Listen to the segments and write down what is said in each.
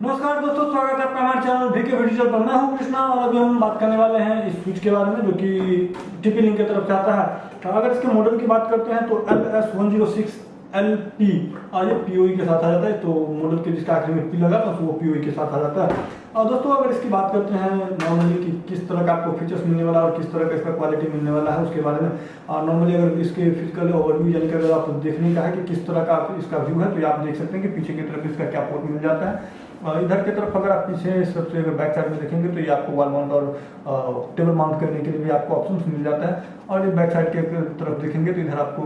नमस्कार दोस्तों, स्वागत है आपका हमारे चैनल वीके डिजिटल पर। मैं हूं कृष्णा और अभी हम बात करने वाले हैं इस स्विच के बारे में जो कि टीपी लिंक की तरफ से आता है। तो अगर इसके मॉडल की बात करते हैं तो LS106 LP ये POE के साथ आ जाता है। तो मॉडल के जिसका आखिर में P लगा तो वो POE के साथ आ जाता है। और दोस्तों अगर इसकी बात करते हैं नॉर्मली कि किस तरह का आपको फीचर्स मिलने वाला है और किस तरह का इसका क्वालिटी मिलने वाला है उसके बारे में नॉर्मली अगर इसके फिजिकल ओवरव्यू यानी कि अगर आप देखने का है कि किस तरह का इसका व्यू है तो आप देख सकते हैं कि पीछे की तरफ इसका क्या पोर्ट मिल जाता है। इधर की तरफ अगर आप पीछे सबसे अगर बैक साइड में देखेंगे तो ये आपको वॉल माउंट और टेबल माउंट करने के लिए भी आपको ऑप्शंस मिल जाता है। और ये बैक साइड के तरफ देखेंगे तो इधर आपको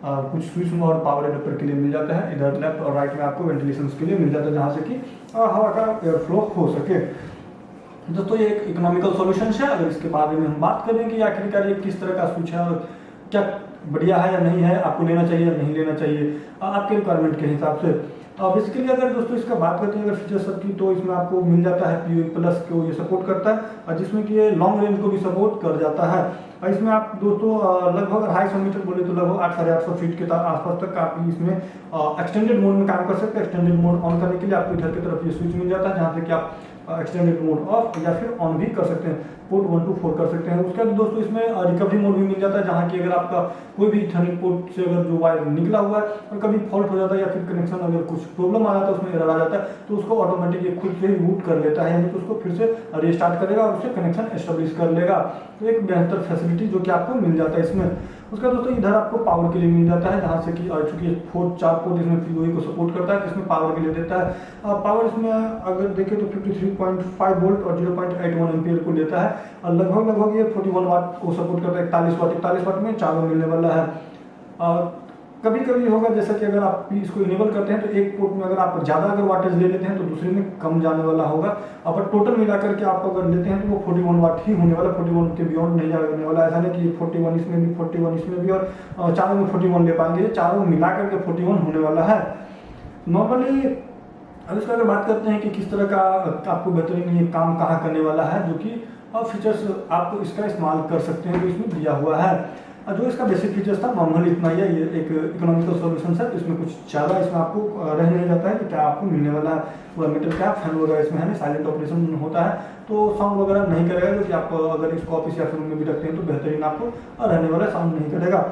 कुछ स्विच और पावर एडेप्टर के लिए मिल जाता है। इधर लेफ्ट और राइट में आपको वेंटिलेशन के लिए मिल जाता है जहाँ से कि हवा का एयर फ्लो हो सके। दोस्तों ये एक इकोनॉमिकल सॉल्यूशन है। अगर इसके बारे में हम बात करें कि आखिरकार ये किस तरह का स्विच है और क्या बढ़िया है या नहीं है, आपको लेना चाहिए या नहीं लेना चाहिए आपके रिक्वायरमेंट के हिसाब से। अब इसके लिए अगर दोस्तों इसका बात करते हैं अगर फीचर्स सब की तो इसमें आपको मिल जाता है POE प्लस को ये सपोर्ट करता है और जिसमें कि ये लॉन्ग रेंज को भी सपोर्ट कर जाता है। और इसमें आप दोस्तों लगभग 250 मीटर बोले तो लगभग 800 फीट के आसपास तक आप इसमें एक्सटेंडेड मोड में काम कर सकते हैं। एक्सटेंडेड मोड ऑन करने के लिए आपको इधर की तरफ ये स्विच मिल जाता है जहाँ से कि आप एक्सटेंडेड मोड ऑफ या फिर ऑन भी कर सकते हैं। पोर्ट 1 to 4 कर सकते हैं। उसके बाद दोस्तों इसमें रिकवरी मोड भी मिल जाता है जहाँ की अगर आपका कोई भी इथरनेट पोर्ट से अगर जो वायर निकला हुआ है और कभी फॉल्ट हो जाता है या फिर कनेक्शन अगर कुछ प्रॉब्लम आ जाता है उसमें एरर आ जाता है तो उसको ऑटोमेटिक खुद से ही रूट कर लेता है, यानी कि उसको फिर से रीस्टार्ट करेगा और उससे कनेक्शन एस्टेब्लिश कर लेगा। तो एक बेहतर फैसिलिटी जो कि आपको मिल जाता है इसमें। उसका दोस्तों इधर आपको पावर के लिए मिल जाता है जहाँ से कि चूंकि 4 पोर्ट इसमें POE को सपोर्ट करता है तो इसमें पावर के लिए देता है। पावर इसमें अगर देखें तो 53.5 वोल्ट और 0.81 एम्पियर को लेता है और लगभग ये 41 वाट को सपोर्ट करता है। 41 वाट में चारों मिलने वाला है। कभी कभी होगा जैसा कि अगर आप इसको इनेबल करते हैं तो एक पोर्ट में अगर आप ज़्यादा अगर वाटेज ले लेते हैं तो दूसरे में कम जाने वाला होगा। और टोटल मिला करके आप अगर लेते हैं तो वो 41 वाट ही होने वाला, 41 के बियॉन्ड नहीं जाने वाला। ऐसा नहीं कि 41 इसमें भी 41 इसमें भी और चारों में 41 ले पाएंगे, चारों मिला करके 41 होने वाला है नॉर्मली। अब इसका अगर बात करते हैं कि किस तरह का आपको बेहतरीन ये काम कहाँ करने वाला है जो कि फीचर्स आप इसका इस्तेमाल कर सकते हैं जो इसमें दिया हुआ है। जो इसका बेसिक फीचर्स था नॉर्मली इतना ही है। ये एक इकोनॉमिकल सॉल्यूशन है तो इसमें कुछ ज़्यादा इसमें आपको रह नहीं जाता है कि क्या आपको मिलने वाला है। पूरा मीटर क्या फैन वगैरह इसमें है नहीं, साइलेंट ऑपरेशन होता है तो साउंड वगैरह नहीं करेगा जो कि आप अगर इसको ऑफिस या फिर रूम में भी रखते हैं तो बेहतरीन आपको रहने वाला साउंड नहीं करेगा।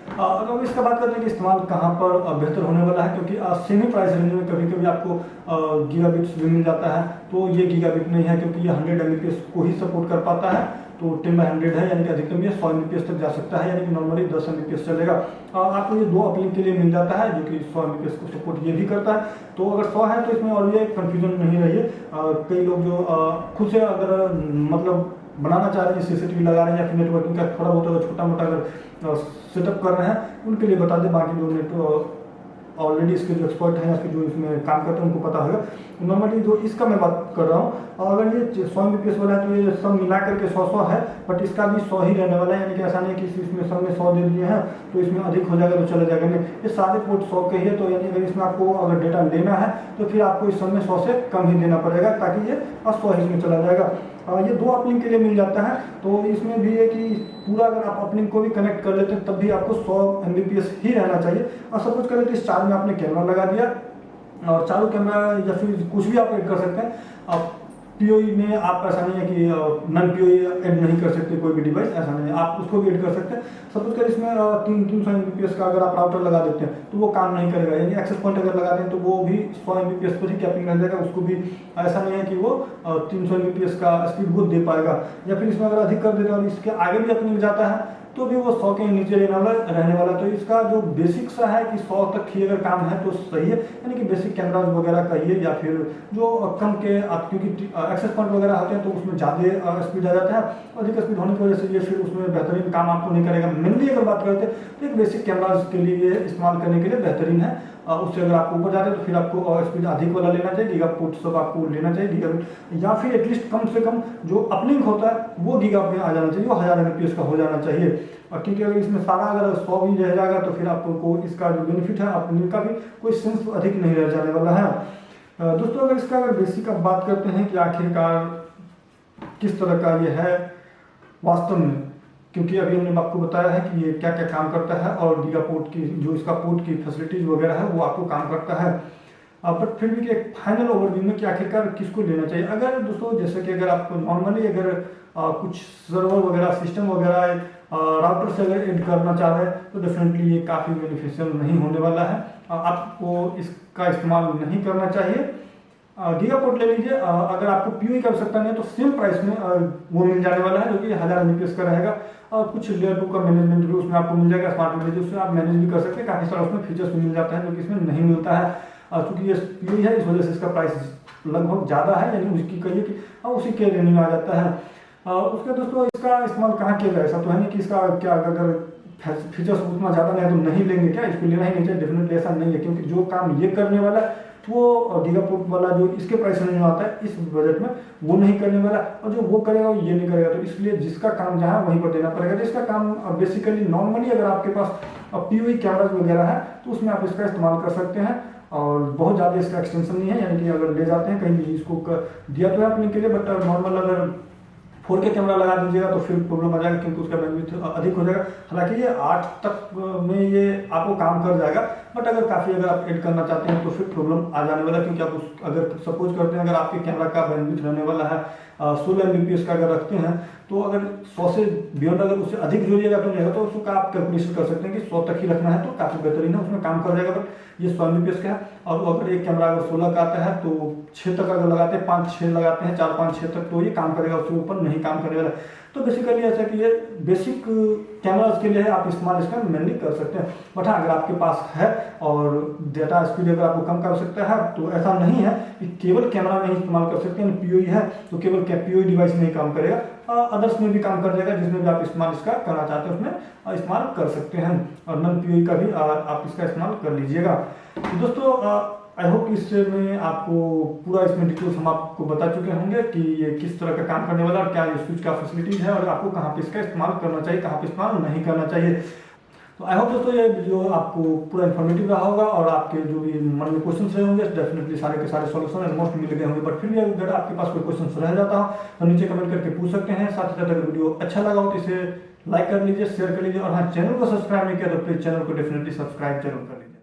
अगर हम इसका बात करते हैं कि इस्तेमाल कहाँ पर बेहतर होने वाला है, क्योंकि सेमी प्राइस रेंज में कभी कभी आपको गीगाबिट्स भी मिल जाता है तो ये गीगाबिट नहीं है क्योंकि ये 100 Mbps को ही सपोर्ट कर पाता है। तो 10/100 है यानी कि अधिकतम ये 100 Mbps तक जा सकता है, यानी कि नॉर्मली 10 Mbps चलेगा। आपको ये 2 अपलिंक के लिए मिल जाता है जो कि 100 Mbps को सपोर्ट ये भी करता है। तो अगर 100 है तो इसमें और ये कन्फ्यूजन नहीं रही है। कई लोग जो खुद से अगर मतलब बनाना चाह रहे हैं, CCTV लगा रहे हैं या फिर नेटवर्किंग का थोड़ा बहुत अगर छोटा मोटा अगर सेटअप कर रहे हैं उनके लिए बता दें। बाकी जो ऑलरेडी इसके जो एक्सपर्ट हैं या फिर जो इसमें काम करते हैं उनको पता होगा। नॉर्मली जो इसका मैं बात कर रहा हूँ अगर ये 100 Mbps वाला है तो ये सब मिला करके 100 है, बट इसका भी 100 ही रहने वाला है। यानी कि ऐसा नहीं कि इसमें सब में 100 दे दिए हैं तो इसमें अधिक हो जाएगा तो चला जाएगा, नहीं। ये सारे पोर्ट 100 के ही है तो यानी अगर इसमें आपको अगर डेटा लेना है तो फिर आपको इस सब में 100 से कम ही देना पड़ेगा ताकि ये 100 ही इसमें चला जाएगा। ये 2 अपलिंक के लिए मिल जाता है। तो इसमें भी है कि पूरा अगर आप अपलिंक को भी कनेक्ट कर लेते हैं तब भी आपको 100 Mbps ही रहना चाहिए। और सपोज करें तो इस 4 में आपने कैमरा लगा दिया और चारों कैमरा या फिर कुछ भी आप ऐड कर सकते हैं। आप POE में आप ऐसा नहीं है कि नन POE ऐड नहीं कर सकते कोई भी डिवाइस, ऐसा नहीं है, आप उसको भी ऐड कर सकते हैं। सपोज कर इसमें 300 Mbps का अगर आप राउटर लगा देते हैं तो वो काम नहीं करेगा, यानी एक्सेस पॉइंट अगर लगा दें तो वो भी 100 Mbps पर ही कैपिंग रह जाएगा। उसको भी ऐसा नहीं है कि वो 300 Mbps का स्पीड वो दे पाएगा। या फिर इसमें अगर अधिक कर देते हैं और इसके आगे भी अपनी जाता है तो भी वो 100 के नीचे रहने वाला। तो इसका जो बेसिक सा है कि 100 तक ही अगर काम है तो सही है, यानी कि बेसिक कैमराज वगैरह कहिए या फिर जो कम के आप क्योंकि एक्सेस पॉइंट वगैरह होते हैं तो उसमें ज़्यादा स्पीड आ जाता है। अधिक स्पीड होने की वजह से ये फिर उसमें बेहतरीन काम आपको नहीं करेगा। मेनली अगर बात करते हैं तो एक बेसिक कैमराज के लिए इस्तेमाल करने के लिए बेहतरीन है। उससे अगर आप ऊपर जाते हैं तो फिर आपको स्पीड अधिक वाला लेना चाहिए, गीगापोर्ट सब आपको लेना चाहिए गीगाबिट, या फिर एटलीस्ट कम से कम जो अपलिंक होता है वो गीगा में आ जाना चाहिए, वो 1000 Mbps का हो जाना चाहिए। और क्योंकि अगर इसमें सारा अगर 100 भी रह जाएगा तो फिर आपको इसका जो बेनिफिट है अपलिंक का भी कोई सेंस अधिक नहीं रह जाने वाला है। दोस्तों अगर इसका अगर बेसिक आप बात करते हैं कि आखिरकार किस तरह का ये है वास्तव में, क्योंकि अभी हमने आपको बताया है कि ये क्या क्या काम करता है और गीगापोर्ट की जो इसका पोर्ट की फैसिलिटीज वगैरह है वो आपको काम करता है। बट फिर भी एक फाइनल ओवरव्यू में कि आखिरकार किसको लेना चाहिए। अगर दोस्तों जैसे कि अगर आप नॉर्मली अगर कुछ सर्वर वगैरह सिस्टम वगैरह राउटर से अगर ऐड करना चाह रहे हैं तो डेफिनेटली ये काफ़ी बेनिफिशियल नहीं होने वाला है, आपको इसका इस्तेमाल नहीं करना चाहिए। गीगापोर्ट ले लीजिए, अगर आपको पीओई की आवश्यकता नहीं है तो सेम प्राइस में वो मिल जाने वाला है जो कि 1000 Mbps का रहेगा, और कुछ लेयर 2 का मैनेजमेंट भी उसमें आपको मिल जाएगा। स्मार्ट मीटर उसमें आप मैनेज भी कर सकते हैं, काफ़ी सारा उसमें फीचर्स भी मिल जाता है जो कि इसमें नहीं मिलता है। क्योंकि ये पीओई है इस वजह से इसका प्राइस लगभग ज़्यादा है, यानी उसकी कहिए कि उसी के रेंज में आ जाता है। उसके दोस्तों इसका इस्तेमाल कहाँ किया जाए, ऐसा तो है नहीं कि इसका क्या अगर फीचर्स उतना ज़्यादा नहीं है तो नहीं लेंगे क्या, इसको लेना ही नहीं चाहिए, डेफिनेटली ऐसा नहीं है। क्योंकि जो काम ये करने वाला है वो गीगापोर्ट वाला जो इसके प्राइस में आता है इस बजट में वो नहीं करने वाला, और जो वो करेगा वो ये नहीं करेगा। तो इसलिए जिसका काम जहाँ वहीं पर देना पड़ेगा। जिसका काम बेसिकली नॉर्मली अगर आपके पास पीओई कैमराज वगैरह है तो उसमें आप इसका इस्तेमाल कर सकते हैं, और बहुत ज़्यादा इसका एक्सटेंशन नहीं है, यानी कि अगर ले जाते हैं कहीं भी इसको दिया तो है अपने के लिए, बट नॉर्मल अगर 4K कैमरा लगा दीजिएगा तो फिर प्रॉब्लम आ जाएगा क्योंकि उसका बैंडविड्थ अधिक हो जाएगा। हालांकि ये 8 तक में ये आपको काम कर जाएगा, बट अगर काफ़ी अगर आप ऐड करना चाहते हैं तो फिर प्रॉब्लम आ जाने वाला है। क्योंकि आप उस अगर सपोज करते हैं अगर आपके कैमरा का बैंडविड्थ रहने वाला है 16 Mbps का अगर रखते हैं, तो अगर 100 से बियॉन्ड अगर उससे अधिक जोड़िएगा तो नहीं होगा, तो उसका आप कैलकुलेशन कर सकते हैं कि 100 तक ही रखना है तो काफ़ी बेहतरीन है, उसमें काम कर जाएगा। बट ये 100 Mbps का है, और अगर एक कैमरा अगर 16 का आता है तो 6 तक अगर लगाते हैं, 5-6 लगाते हैं, 4-5-6 तक तो ये काम करेगा, उसके ऊपर नहीं काम करने वाला। तो बेसिकली ऐसा कि ये बेसिक कैमराज के लिए है, आप इस्तेमाल इसका मेनली कर सकते हैं। बट हाँ अगर आपके पास है और डेटा स्पीड अगर आपको कम कर सकता है तो ऐसा नहीं है कि केवल कैमरा में ही इस्तेमाल कर सकते हैं। पीओई है तो केवल पीओई डिवाइस में ही काम करेगा, अदर्स में भी काम कर जाएगा, जिसमें भी आप इस्तेमाल इसका करना चाहते हैं उसमें इस्तेमाल कर सकते हैं, और नॉन पीओई का भी आप इसका इस्तेमाल कर लीजिएगा। तो दोस्तों आई होप इससे में आपको पूरा इसमें डिटेल्स हम आपको बता चुके होंगे कि ये किस तरह का काम करने वाला है, क्या ये स्विच का फैसिलिटीज है, और आपको कहाँ पे इसका इस्तेमाल करना चाहिए, कहाँ पे इस्तेमाल नहीं करना चाहिए। तो आई होप दोस्तों ये वीडियो आपको पूरा इन्फॉर्मेटिव रहा होगा, और आपके जो भी मन में क्वेश्चन रहे होंगे डेफिनेटली सारे के सारे सॉल्यूशन ऑलमोस्ट मिल गए होंगे। बट फिर भी अगर आपके पास कोई क्वेश्चन रह जाता हो तो नीचे कमेंट करके पूछ सकते हैं। साथ ही साथ अगर वीडियो अच्छा लगा हो तो इसे लाइक कर लीजिए, शेयर कर लीजिए, और हाँ चैनल को सब्सक्राइब नहीं किया तो प्लीज चैनल को डेफिनेटली सब्सक्राइब जरूर कर लीजिए।